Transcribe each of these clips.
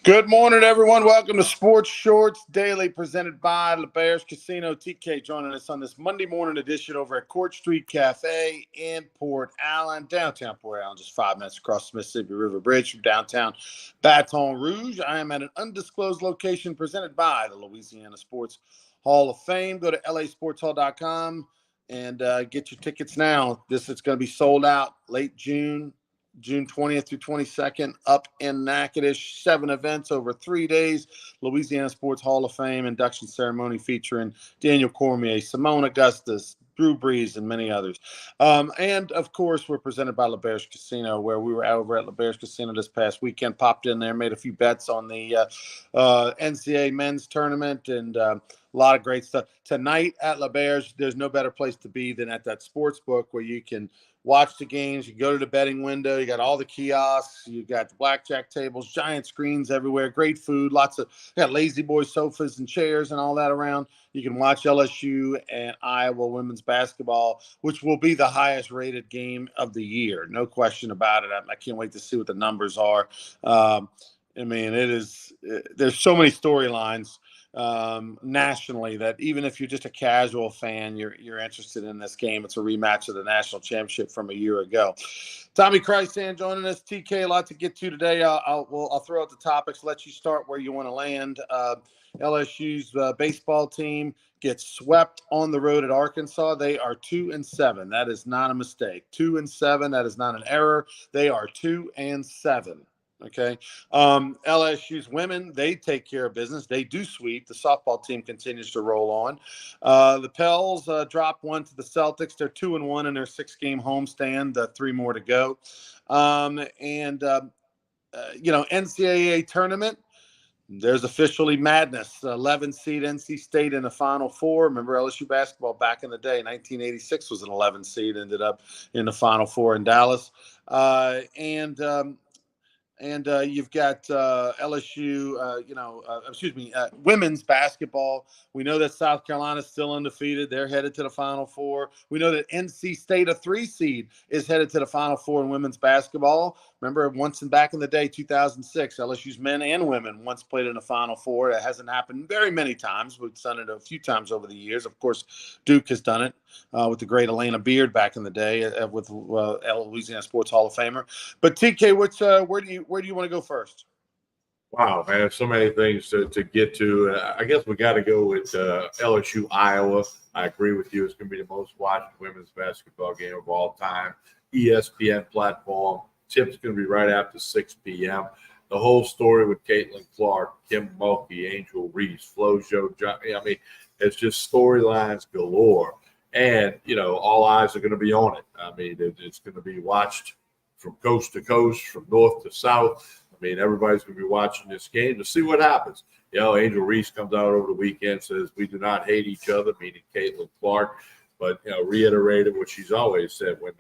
Good morning, everyone. Welcome to Sports Shorts Daily, presented by LeBears Casino. TK joining us on this Monday morning edition over at Court Street Cafe in Port Allen, downtown Port Allen, just 5 minutes across the Mississippi River Bridge from downtown Baton Rouge. I am at an undisclosed location presented by the Louisiana Sports Hall of Fame. Go to lasportshall.com and get your tickets now. This is going to be sold out late June 20th through 22nd, up in Natchitoches. 7 events over 3 days. Louisiana Sports Hall of Fame induction ceremony featuring Daniel Cormier, Simone Augustus, Drew Brees, and many others. And, of course, we're presented by LeBears Casino, where we were over at LeBears Casino this past weekend, popped in there, made a few bets on the NCAA men's tournament, and a lot of great stuff. Tonight at LeBears, there's no better place to be than at that sports book where you can watch the games. You go to the betting window. You got all the kiosks. You got the blackjack tables, giant screens everywhere, great food, you got lazy boy sofas and chairs and all that around. You can watch LSU and Iowa women's basketball, which will be the highest rated game of the year. No question about it. I can't wait to see what the numbers are. There's so many storylines nationally that even if you're just a casual fan, you're interested in this game. It's a rematch of the national championship from a year ago. Tommy Christan joining us. TK, a lot to get to today. I'll throw out the topics, let you start where you want to land. LSU's baseball team gets swept on the road at Arkansas. They are 2-7. That is not a mistake. 2-7. That is not an error. They are 2-7. Okay. LSU's women, they take care of business. They do sweep. The softball team continues to roll on. The Pels dropped one to the Celtics. They're 2-1 in their 6-game homestand. 3 more to go. NCAA tournament, there's officially madness. 11 seed NC State in the Final Four. Remember LSU basketball back in the day, 1986 was an 11 seed, ended up in the Final Four in Dallas. You've got LSU, women's basketball. We know that South Carolina is still undefeated. They're headed to the Final Four. We know that NC State, a 3 seed, is headed to the Final Four in women's basketball. Remember, back in the day, 2006, LSU's men and women once played in the Final Four. It hasn't happened very many times. We've done it a few times over the years. Of course, Duke has done it with the great Elena Beard back in the day with Louisiana Sports Hall of Famer. But TK, where do you want to go first? Wow, man, so many things to get to. I guess we got to go with LSU Iowa. I agree with you. It's going to be the most watched women's basketball game of all time. ESPN platform. Tip's going to be right after 6 p.m. The whole story with Caitlin Clark, Kim Mulkey, Angel Reese, FloJo. It's just storylines galore. And, all eyes are going to be on it. It's going to be watched from coast to coast, from north to south. Everybody's going to be watching this game to see what happens. Angel Reese comes out over the weekend, says we do not hate each other, meaning Caitlin Clark, but, reiterated what she's always said, when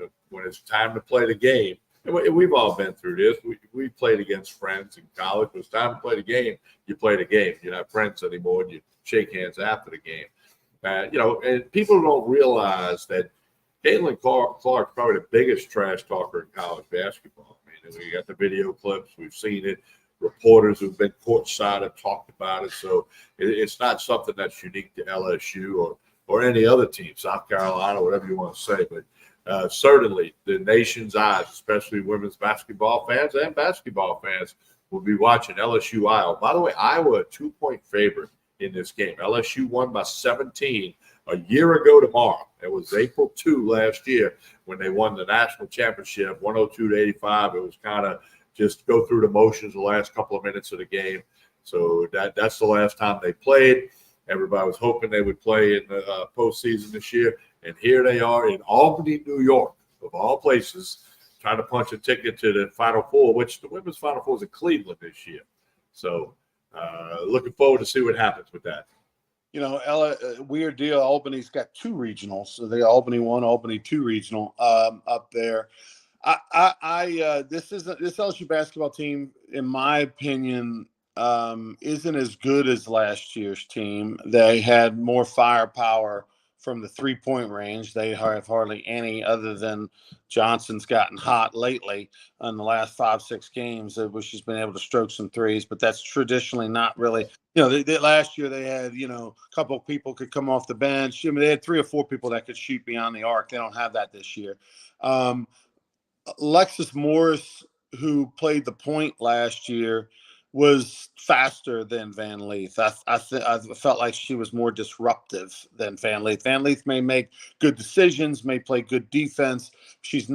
it's time to play the game. And we've all been through this. We played against friends in college. When it's time to play the game, you play the game. You're not friends anymore, and you shake hands after the game. And people don't realize that Caitlin Clark's probably the biggest trash talker in college basketball. We got the video clips. We've seen it. Reporters who've been courtside have talked about it. So it's not something that's unique to LSU or any other team, South Carolina, whatever you want to say. But certainly the nation's eyes, especially women's basketball fans and basketball fans, will be watching LSU Iowa. By the way, Iowa a 2-point favorite in this game. LSU won by 17 a year ago tomorrow. It was April 2 last year when they won the national championship, 102-85. It was kind of just go through the motions the last couple of minutes of the game. So that's the last time they played. Everybody was hoping they would play in the postseason this year. And here they are in Albany, New York, of all places, trying to punch a ticket to the Final Four, which the women's Final Four is in Cleveland this year. So looking forward to see what happens with that. Weird deal. Albany's got 2 regionals. So they Albany 1, Albany 2 regional up there. This LSU basketball team, in my opinion, isn't as good as last year's team. They had more firepower from the 3-point range. They have hardly any, other than Johnson's gotten hot lately in the last 5-6 games, where she's been able to stroke some threes. But that's traditionally not really, last year they had, a couple of people could come off the bench. I mean, they had 3 or 4 people that could shoot beyond the arc. They don't have that this year. Alexis Morris, who played the point last year, was faster than Van Leith. I felt like she was more disruptive than Van Leith. Van Leith may make good decisions, may play good defense. She's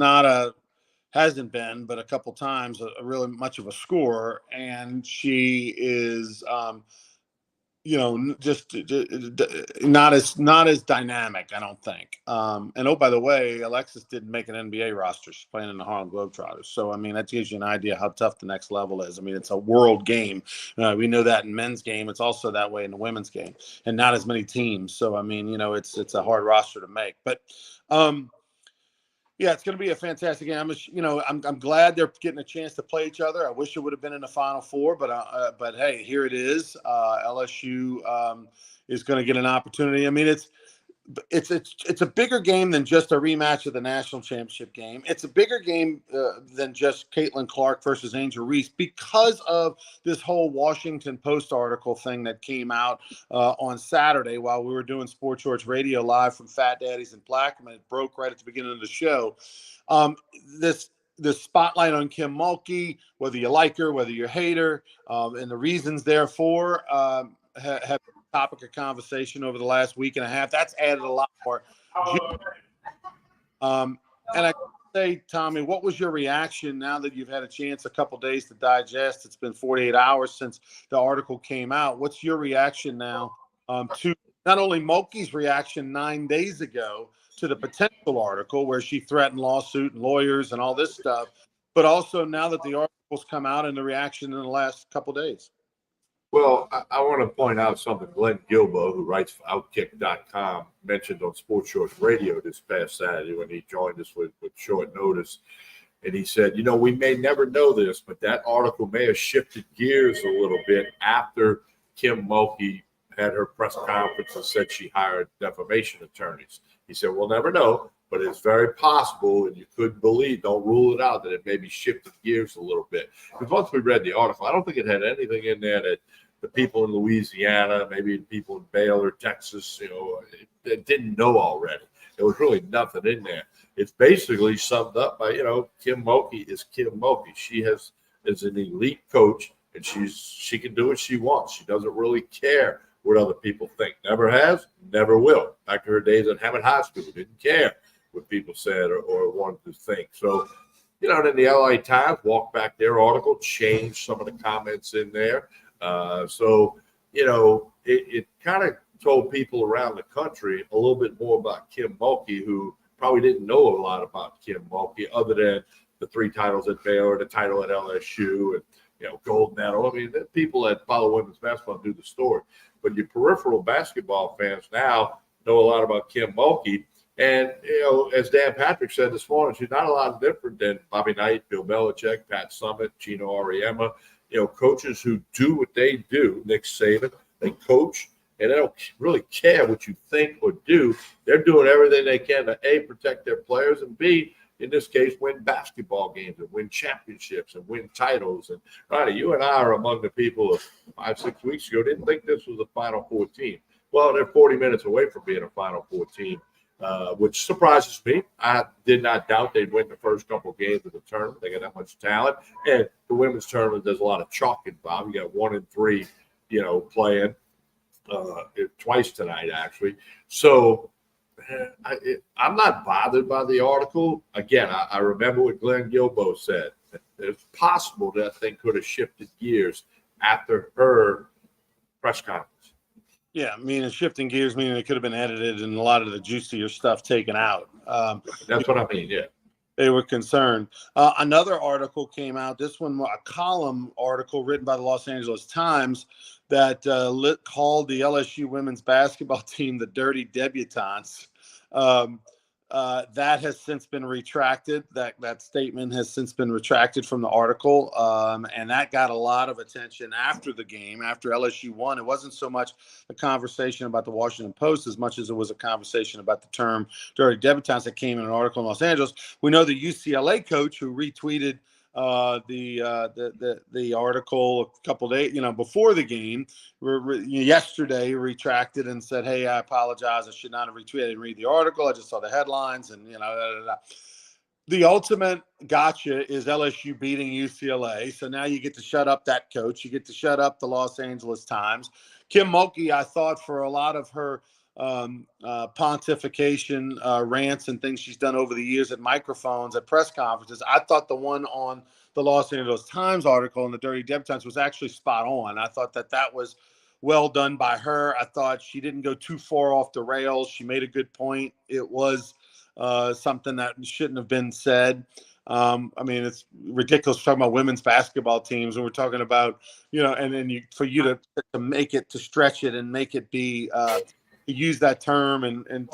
hasn't been, but a couple times, a really much of a scorer. And she is, just not as dynamic, I don't think. And oh, by the way, Alexis didn't make an NBA roster. She's playing in the Harlem Globetrotters. So, I mean, that gives you an idea how tough the next level is. I mean, it's a world game. We know that in men's game. It's also that way in the women's game, and not as many teams. So, I mean, it's a hard roster to make. But, yeah, it's going to be a fantastic game. I'm glad they're getting a chance to play each other. I wish it would have been in the Final Four, but hey, here it is. LSU is going to get an opportunity. I mean, it's a bigger game than just a rematch of the national championship game. It's a bigger game than just Caitlin Clark versus Angel Reese, because of this whole Washington Post article thing that came out on Saturday while we were doing Sports Shorts Radio live from Fat Daddy's in Plaquemine. It broke right at the beginning of the show. This spotlight on Kim Mulkey, whether you like her, whether you hate her, and the reasons therefore have topic of conversation over the last week and a half. That's added a lot more. And I say, Tommy, what was your reaction now that you've had a chance, a couple days to digest? It's been 48 hours since the article came out. What's your reaction now to not only Mulkey's reaction 9 days ago to the potential article where she threatened lawsuit and lawyers and all this stuff, but also now that the article's come out and the reaction in the last couple days? Well, I want to point out something Glenn Guilbeau, who writes for Outkick.com, mentioned on Sports Shorts Radio this past Saturday when he joined us with short notice. And he said, we may never know this, but that article may have shifted gears a little bit after Kim Mulkey had her press conference and said she hired defamation attorneys. He said, we'll never know, but it's very possible, and you could don't rule it out, that it maybe shifted gears a little bit. Because once we read the article, I don't think it had anything in there that the people in Louisiana, maybe the people in Baylor, Texas, that didn't know already. There was really nothing in there. It's basically summed up by, Kim Mulkey is Kim Mulkey. She is an elite coach, and she can do what she wants. She doesn't really care what other people think. Never has, never will. Back to her days at Hammond High School, didn't care what people said or wanted to think. So, then the LA Times walked back their article, changed some of the comments in there. It kind of told people around the country a little bit more about Kim Mulkey, who probably didn't know a lot about Kim Mulkey other than the 3 titles at Baylor, the title at LSU, and, gold medal. I mean, the people that follow women's basketball do the story. But your peripheral basketball fans now know a lot about Kim Mulkey. And, as Dan Patrick said this morning, she's not a lot different than Bobby Knight, Bill Belichick, Pat Summitt, Gino Auriemma, coaches who do what they do. Nick Saban, they coach, and they don't really care what you think or do. They're doing everything they can to, A, protect their players, and B, in this case, win basketball games and win championships and win titles. And, Ronnie, you and I are among the people of 5-6 weeks ago didn't think this was a Final Four team. Well, they're 40 minutes away from being a Final Four team. Which surprises me. I did not doubt they'd win the first couple of games of the tournament. They got that much talent. And the women's tournament, there's a lot of chalk involved. You got 1 and 3, playing twice tonight, actually. So I'm not bothered by the article. Again, I remember what Glenn Guilbeau said. It's possible that thing could have shifted gears after her press conference. Yeah, shifting gears, meaning it could have been edited and a lot of the juicier stuff taken out. That's what I mean, yeah. They were concerned. Another article came out, this one, a column article written by the Los Angeles Times that called the LSU women's basketball team the Dirty Debutantes. That has since been retracted. That statement has since been retracted from the article, and that got a lot of attention after the game, after LSU won. It wasn't so much a conversation about the Washington Post as much as it was a conversation about the term dirty debutantes that came in an article in Los Angeles. We know the UCLA coach who retweeted the article a couple days, before the game, yesterday retracted and said, "Hey, I apologize. I should not have retweeted. I didn't read the article. I just saw the headlines." And the ultimate gotcha is LSU beating UCLA. So now you get to shut up that coach. You get to shut up the Los Angeles Times. Kim Mulkey, I thought for a lot of her pontification rants and things she's done over the years at microphones at press conferences, I thought the one on the Los Angeles Times article and the dirty debutantes was actually spot on. I thought that was well done by her. I thought she didn't go too far off the rails. She made a good point. It was something that shouldn't have been said. It's ridiculous talking about women's basketball teams, and we're talking about, and then for you to make it, to stretch it and make it be use that term and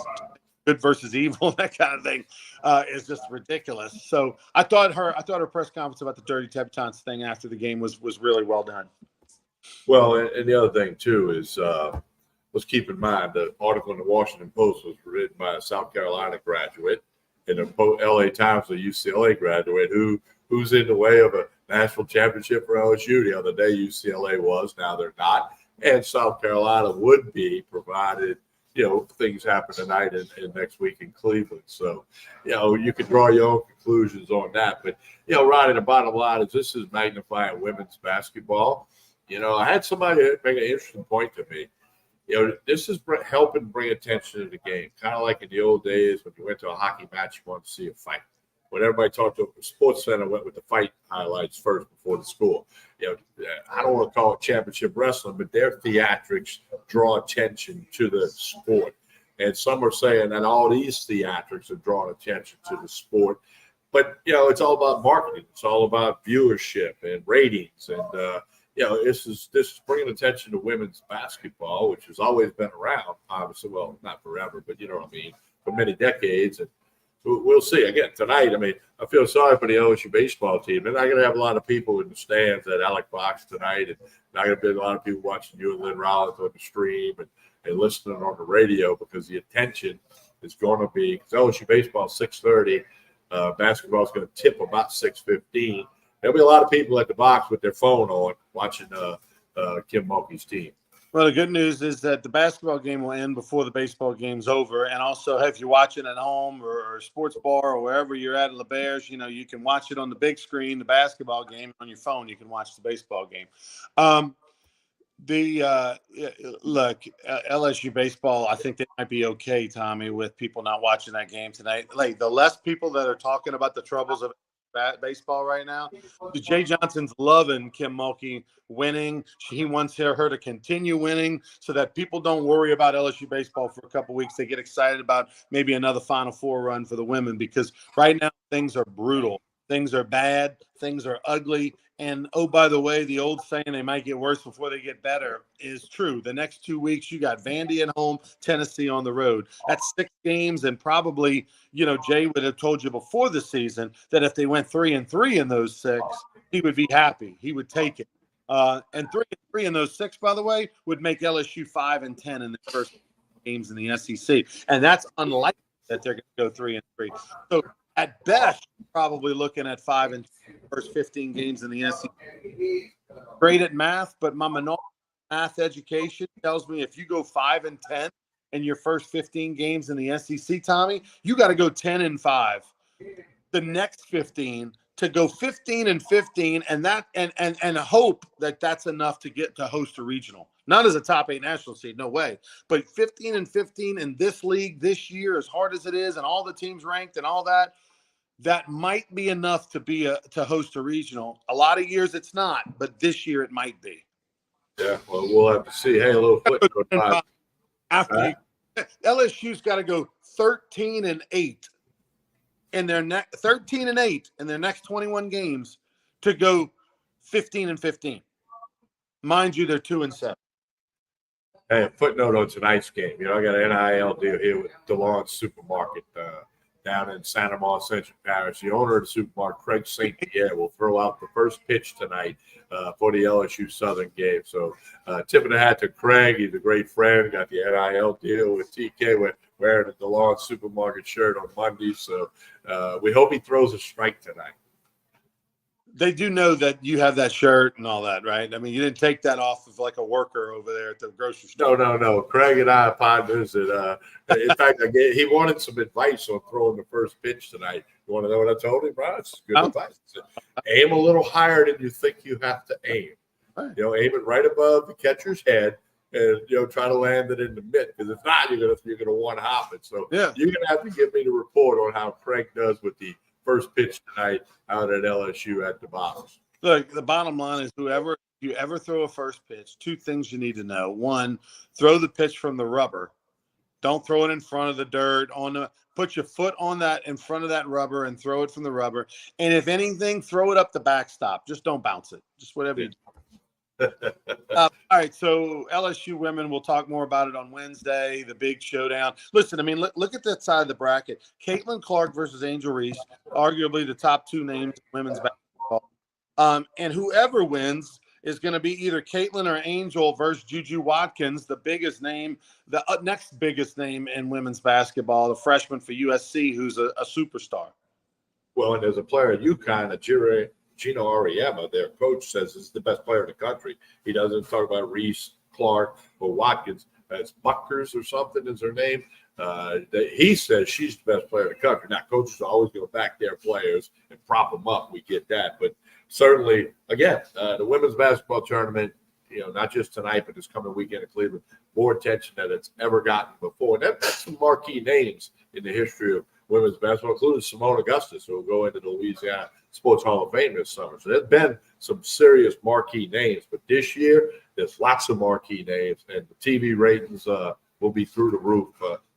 good versus evil, that kind of thing, is just ridiculous. So I thought her press conference about the dirty debutantes thing after the game was really well done. Well, and the other thing too is let's keep in mind the article in the Washington Post was written by a South Carolina graduate and the LA Times a UCLA graduate who's in the way of a national championship for LSU. The other day UCLA was, now they're not. And South Carolina would be, provided, things happen tonight and next week in Cleveland. So, you can draw your own conclusions on that. But, Ronnie, the bottom line is this is magnifying women's basketball. I had somebody make an interesting point to me. This is helping bring attention to the game. Kind of like in the old days when you went to a hockey match, you wanted to see a fight. When everybody talked to Sports Center, went with the fight highlights first before the score. I don't want to call it championship wrestling, but their theatrics draw attention to the sport. And some are saying that all these theatrics are drawing attention to the sport. But, it's all about marketing. It's all about viewership and ratings. And, this is bringing attention to women's basketball, which has always been around, obviously. Well, not forever, but for many decades. And we'll see. Again, tonight, I feel sorry for the LSU baseball team. They're not going to have a lot of people in the stands at Alec Box tonight, and not going to be a lot of people watching you and Lynn Rollins on the stream and listening on the radio, because the attention is going to be, because LSU baseball is 6:30. Basketball is going to tip about 6:15. There'll be a lot of people at the box with their phone on watching Kim Mulkey's team. Well, the good news is that the basketball game will end before the baseball game's over. And also, if you're watching at home or a sports bar or wherever you're at the Bears, you can watch it on the big screen, the basketball game. On your phone, you can watch the baseball game. Look, LSU baseball, I think they might be okay, Tommy, with people not watching that game tonight. Like, the less people that are talking about the troubles of baseball right now. Jay Johnson's loving Kim Mulkey winning. He wants her to continue winning so that people don't worry about LSU baseball for a couple weeks. They get excited about maybe another Final Four run for the women, because right now things are brutal. Things are bad. Things are ugly. And, oh, by the way, the old saying they might get worse before they get better is true. The next 2 weeks, you got Vandy at home, Tennessee on the road. That's 6 games, and probably, Jay would have told you before the season that if they went 3-3 in those 6, he would be happy. He would take it. And 3-3 in those 6, by the way, would make LSU 5-10 in the first games in the SEC. And that's unlikely that they're going to go 3-3. So, at best, probably looking at 5-10 first 15 games in the SEC. Great at math, but my minority math education tells me if you go 5-10 in your first 15 games in the SEC, Tommy, you got to go 10-5. The next 15 to go 15-15, and hope that that's enough to get to host a regional. Not as a top 8 national seed, no way. But 15-15 in this league this year, as hard as it is, and all the teams ranked and all that. That might be enough to host a regional. A lot of years it's not, but this year it might be. Yeah, well, we'll have to see. Hey, a little footnote. After LSU's got to go 13-8 in their 13-8 in their next 21 games to go 15-15. Mind you, they're 2-7. Hey, a footnote on tonight's game. I got an NIL deal here with DeLon Supermarket. down in Santa Maria Central Parish. The owner of the supermarket, Craig St. Pierre, will throw out the first pitch tonight for the LSU Southern game. So tipping the hat to Craig. He's a great friend. Got the NIL deal with TK. We're wearing the DeLong Supermarket shirt on Monday. So we hope he throws a strike tonight. They do know that you have that shirt and all that, right? I mean, you didn't take that off of like a worker over there at the grocery store. No. Craig and I are partners. And, in fact, he wanted some advice on throwing the first pitch tonight. You want to know what I told him, bro? It's good advice. Aim a little higher than you think you have to aim. Right. Aim it right above the catcher's head and, try to land it in the mitt. Because if not, you're gonna one hop it. So you're going to have to give me the report on how Craig does with the first pitch tonight out at LSU at the Bombers. Look, the bottom line is if you ever throw a first pitch, two things you need to know. One, throw the pitch from the rubber. Don't throw it in front of the dirt. Put your foot on that in front of that rubber and throw it from the rubber. And if anything, throw it up the backstop. Just don't bounce it. Just whatever you do. All right, so LSU women, we'll talk more about it on Wednesday, the big showdown. Listen, I mean, look at that side of the bracket. Caitlin Clark versus Angel Reese, arguably the top two names in women's basketball. And whoever wins is going to be either Caitlin or Angel versus Juju Watkins, the biggest name, the next biggest name in women's basketball, the freshman for USC, who's a superstar. Well, and there's a player at UConn, Gino Auriemma, their coach, says is the best player in the country. He doesn't talk about Reese, Clark, or Watkins. It's Buckers or something is her name. He says she's the best player in the country. Now, coaches are always going to back their players and prop them up. We get that. But certainly, again, the women's basketball tournament, not just tonight, but this coming weekend in Cleveland, more attention than it's ever gotten before. And that's some marquee names in the history of women's basketball, including Simone Augustus, who will go into the Louisiana Sports Hall of Fame this summer. So there's been some serious marquee names, but this year there's lots of marquee names, and the TV ratings will be through the roof.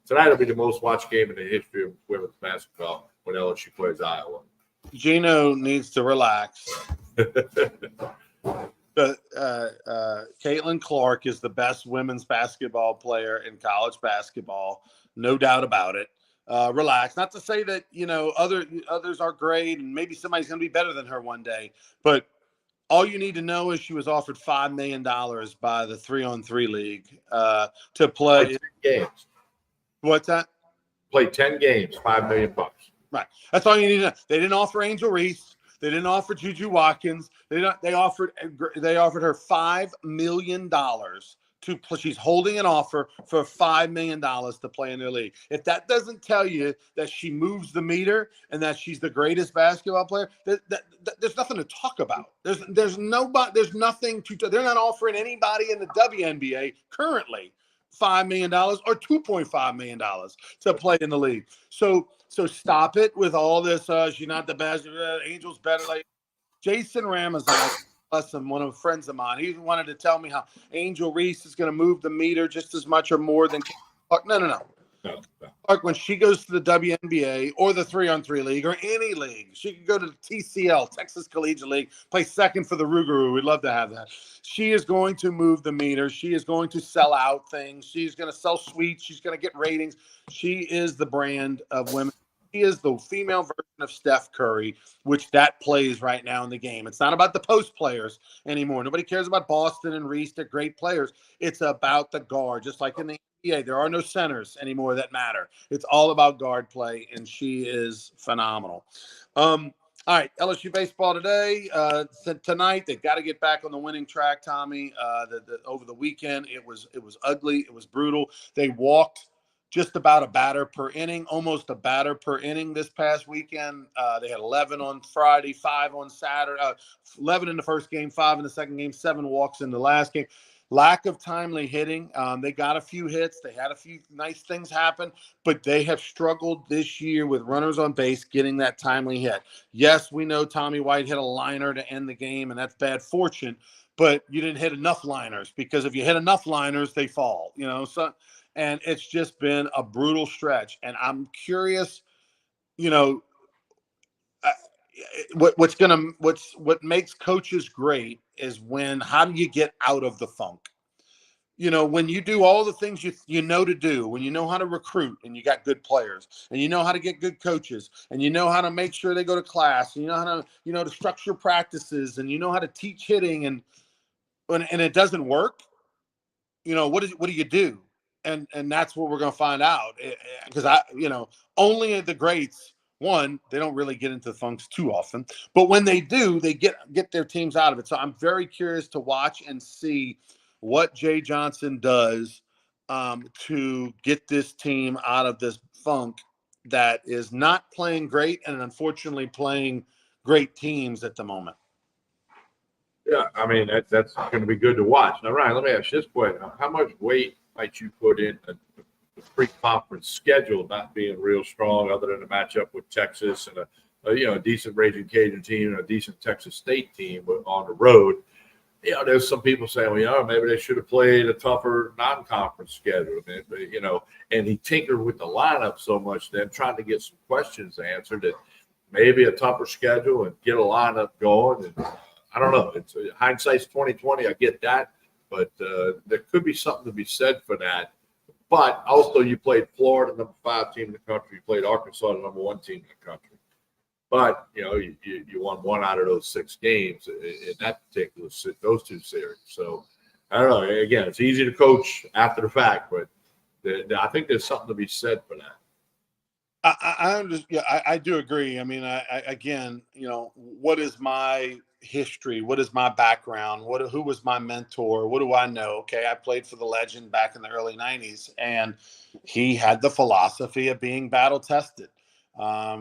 Tonight will be the most watched game in the history of women's basketball when LSU plays Iowa. Gino needs to relax. Caitlin Clark is the best women's basketball player in college basketball, no doubt about it. Relax. Not to say that, others are great and maybe somebody's going to be better than her one day. But all you need to know is she was offered $5 million by the 3-on-3 league to play 10 games. What's that? Play 10 games, $5 million. Right. That's all you need to know. They didn't offer Angel Reese. They didn't offer Juju Watkins. They offered her $5 million to play. She's holding an offer for $5 million to play in their league. If that doesn't tell you that she moves the meter and that she's the greatest basketball player, there's nothing to talk about. There's nothing to. They're not offering anybody in the WNBA currently $5 million or $2.5 million to play in the league. So stop it with all this. She's not the best. Angel's better. Like Jason Ramazan. One of the friends of mine, he wanted to tell me how Angel Reese is going to move the meter just as much or more than Clark. No. Clark, when she goes to the WNBA or the 3-on-3 league or any league, she could go to the TCL, Texas Collegiate League, play second for the Rougarou. We'd love to have that. She is going to move the meter. She is going to sell out things. She's going to sell sweets. She's going to get ratings. She is the brand of women. She is the female version of Steph Curry, which that plays right now in the game. It's not about the post players anymore. Nobody cares about Boston and Reese. They're great players. It's about the guard, just like in the NBA. There are no centers anymore that matter. It's all about guard play, and she is phenomenal. All right, LSU baseball today. Tonight, they've got to get back on the winning track, Tommy. Over the weekend, it was ugly. It was brutal. They walked just about a batter per inning, almost a batter per inning this past weekend. They had 11 on Friday, 5 on Saturday, 11 in the first game, 5 in the second game, 7 walks in the last game. Lack of timely hitting. They got a few hits. They had a few nice things happen, but they have struggled this year with runners on base getting that timely hit. Yes, we know Tommy White hit a liner to end the game, and that's bad fortune, but you didn't hit enough liners, because if you hit enough liners, they fall, and it's just been a brutal stretch. And I'm curious, what makes coaches great is how do you get out of the funk? when you do all the things you know to do, when you know how to recruit and you got good players and you know how to get good coaches and you know how to make sure they go to class and you know how to, to structure practices and you know how to teach hitting and it doesn't work, what do you do? And that's what we're going to find out because only the greats, one, they don't really get into the funks too often, but when they do, they get their teams out of it. So I'm very curious to watch and see what Jay Johnson does to get this team out of this funk that is not playing great and unfortunately playing great teams at the moment. Yeah, I mean, that's going to be good to watch. Now, Ryan, let me ask you this question. How much weight might you put in the pre-conference schedule not being real strong other than a matchup with Texas and a decent Raging Cajun team and a decent Texas State team on the road? There's some people saying, well, maybe they should have played a tougher non-conference schedule. And he tinkered with the lineup so much then trying to get some questions answered that maybe a tougher schedule and get a lineup going. And I don't know. It's hindsight's 20/20. I get that, but there could be something to be said for that. But also, you played Florida, number 5 team in the country. You played Arkansas, the number 1 team in the country. But you won 1 out of those 6 games in that particular those 2 series. So I don't know. Again, it's easy to coach after the fact, but I think there's something to be said for that. I do agree. I mean, again, what is my history? What is my background? Who was my mentor? What do I know? Okay, I played for the legend back in the early 90s, and he had the philosophy of being battle tested. I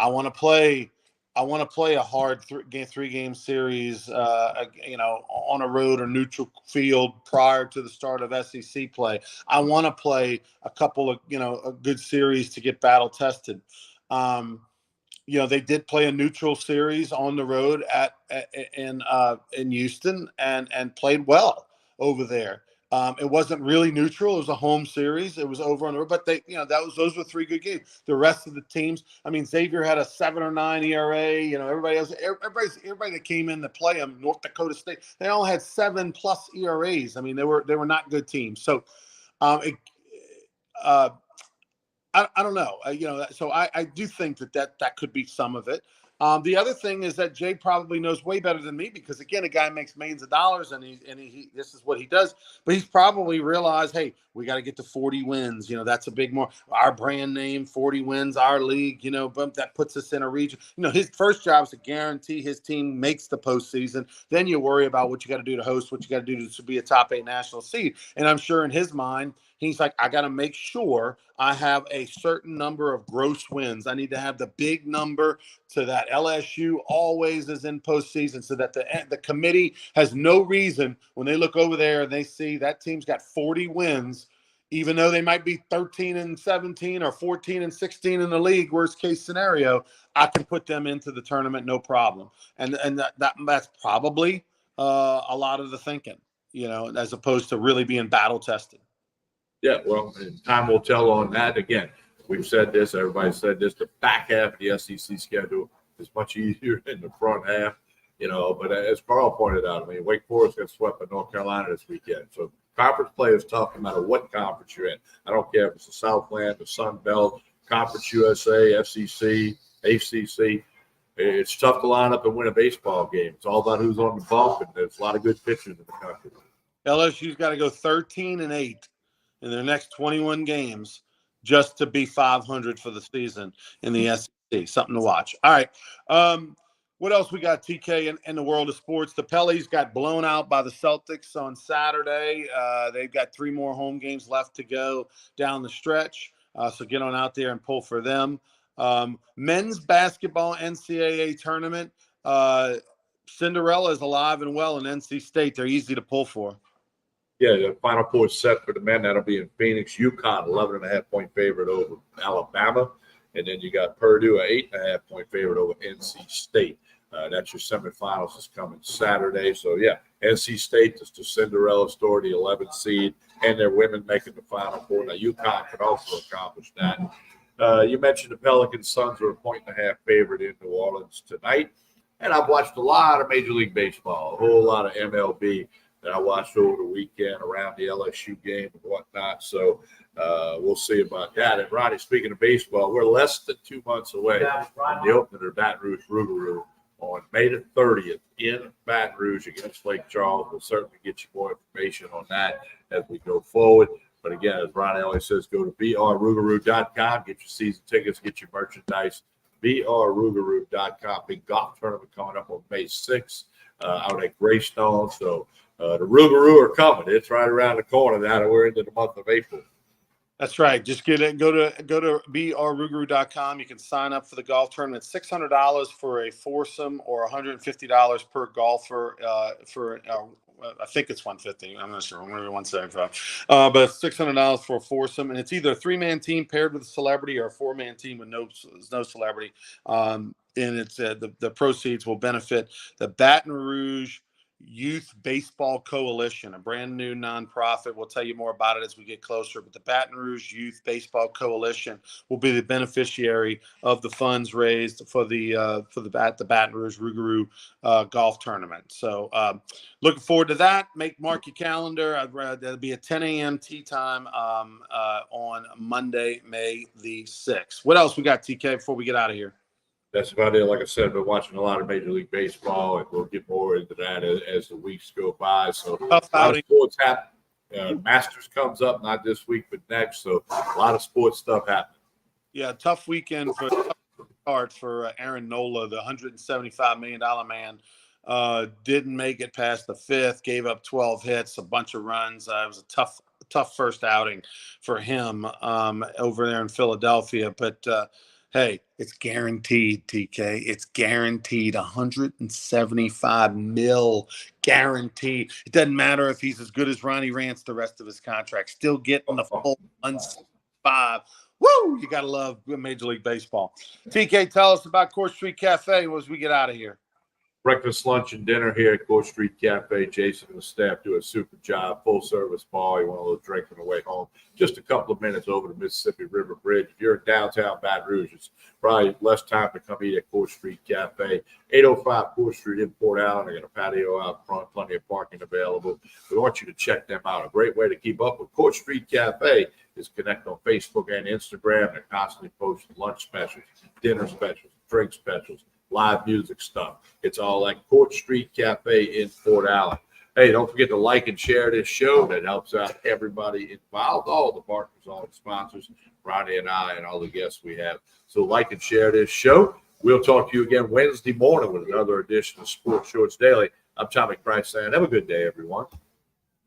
want to play a hard 3-game series, on a road or neutral field prior to the start of SEC play. I want to play a couple of, a good series to get battle tested. They did play a neutral series on the road in Houston and played well over there. It wasn't really neutral. It was a home series. It was over on the road, but those were 3 good games. The rest of the teams, I mean, Xavier had a 7 or 9 ERA. Everybody that came in to play them, North Dakota State, they all had 7+ ERAs. I mean, they were not good teams. So, I don't know. So I do think that could be some of it. The other thing is that Jay probably knows way better than me because, again, a guy makes millions of dollars and he this is what he does. But he's probably realized, hey, we got to get to 40 wins. That's a big more our brand name, 40 wins, our league. That puts us in a region. His first job is to guarantee his team makes the postseason. Then you worry about what you got to do to host, what you got to do to be a top 8 national seed. And I'm sure in his mind, he's like, I got to make sure I have a certain number of gross wins. I need to have the big number so that LSU always is in postseason so that the committee has no reason when they look over there and they see that team's got 40 wins, even though they might be 13-17 or 14-16 in the league, worst case scenario, I can put them into the tournament, no problem. And that's probably a lot of the thinking, as opposed to really being battle tested. Yeah, well, time will tell on that. Again, we've said this, everybody said this, the back half of the SEC schedule is much easier than the front half, but as Carl pointed out, I mean, Wake Forest got swept by North Carolina this weekend. So conference play is tough no matter what conference you're in. I don't care if it's the Southland, the Sun Belt, Conference USA, FCC, ACC. It's tough to line up and win a baseball game. It's all about who's on the bump, and there's a lot of good pitchers in the country. LSU's got to go 13-8. In their next 21 games just to be 500 for the season in the SEC. Something to watch. All right. What else we got, TK, in the world of sports? The Pellies got blown out by the Celtics on Saturday. They've got 3 more home games left to go down the stretch. So get on out there and pull for them. Men's basketball NCAA tournament. Cinderella is alive and well in NC State. They're easy to pull for. Yeah, the Final Four is set for the men. That'll be in Phoenix. UConn, 11.5-point favorite over Alabama. And then you got Purdue, an 8.5-point favorite over NC State. That's your semifinals is coming Saturday. So, yeah, NC State is the Cinderella story, the 11th seed, and their women making the Final Four. Now, UConn could also accomplish that. You mentioned the Pelicans. Suns are a 1.5 favorite in New Orleans tonight. And I've watched a lot of Major League Baseball, a whole lot of MLB. that I watched over the weekend around the LSU game and whatnot. So we'll see about that. And Ronnie, speaking of baseball, we're less than 2 months away from the opening of Baton Rouge Rougarou on May the 30th in Baton Rouge against Lake Charles. We'll certainly get you more information on that as we go forward. But again, as Ronnie always says, go to brrougarou.com, get your season tickets, get your merchandise. brrougarou.com. Big golf tournament coming up on May 6th out at Greystone. So the Rougarou are coming. It's right around the corner now that we're into the month of April. That's right. Just get it. Go to brrougarou.com. You can sign up for the golf tournament. $600 for a foursome or $150 per golfer I think it's $150. I'm not sure. I'm going to be $175. But $600 for a foursome, and it's either a 3-man team paired with a celebrity or a 4-man team with no celebrity. And it's the proceeds will benefit the Baton Rouge Youth Baseball Coalition, a brand new nonprofit. We'll tell you more about it as we get closer. But the Baton Rouge Youth Baseball Coalition will be the beneficiary of the funds raised for the Baton Rouge Rougarou golf tournament. So looking forward to that. Mark your calendar. There'll be a 10 a.m. tee time on Monday, May the 6th. What else we got, TK, before we get out of here? That's about it. Like I said, been watching a lot of Major League Baseball, and we'll get more into that as the weeks go by. So a lot of sports happen. Masters comes up not this week but next. So a lot of sports stuff happening. Yeah, tough weekend for Aaron Nola, the $175 million man. Didn't make it past the 5th. Gave up 12 hits, a bunch of runs. It was a tough first outing for him over there in Philadelphia, but. Hey, it's guaranteed, TK. It's guaranteed $175 million. Guaranteed. It doesn't matter if he's as good as Ronnie Rance the rest of his contract. Still getting the full $175. Woo! You got to love Major League Baseball. TK, tell us about Court Street Cafe as we get out of here. Breakfast, lunch, and dinner here at Court Street Cafe. Jason and the staff do a super job. Full service bar. You want a little drink on the way home. Just a couple of minutes over the Mississippi River Bridge. If you're in downtown Baton Rouge, it's probably less time to come eat at Court Street Cafe. 805 Court Street in Port Allen. They got a patio out front, plenty of parking available. We want you to check them out. A great way to keep up with Court Street Cafe is connect on Facebook and Instagram. They're constantly posting lunch specials, dinner specials, drink specials, live music stuff. It's all at Court Street Cafe in Port Allen. Hey, don't forget to like and share this show. That helps out everybody involved, all the partners, all the sponsors, Ronnie and I, and all the guests we have. So like and share this show. We'll talk to you again Wednesday morning with another edition of Sports Shorts Daily. I'm Tommy Price saying have a good day, everyone.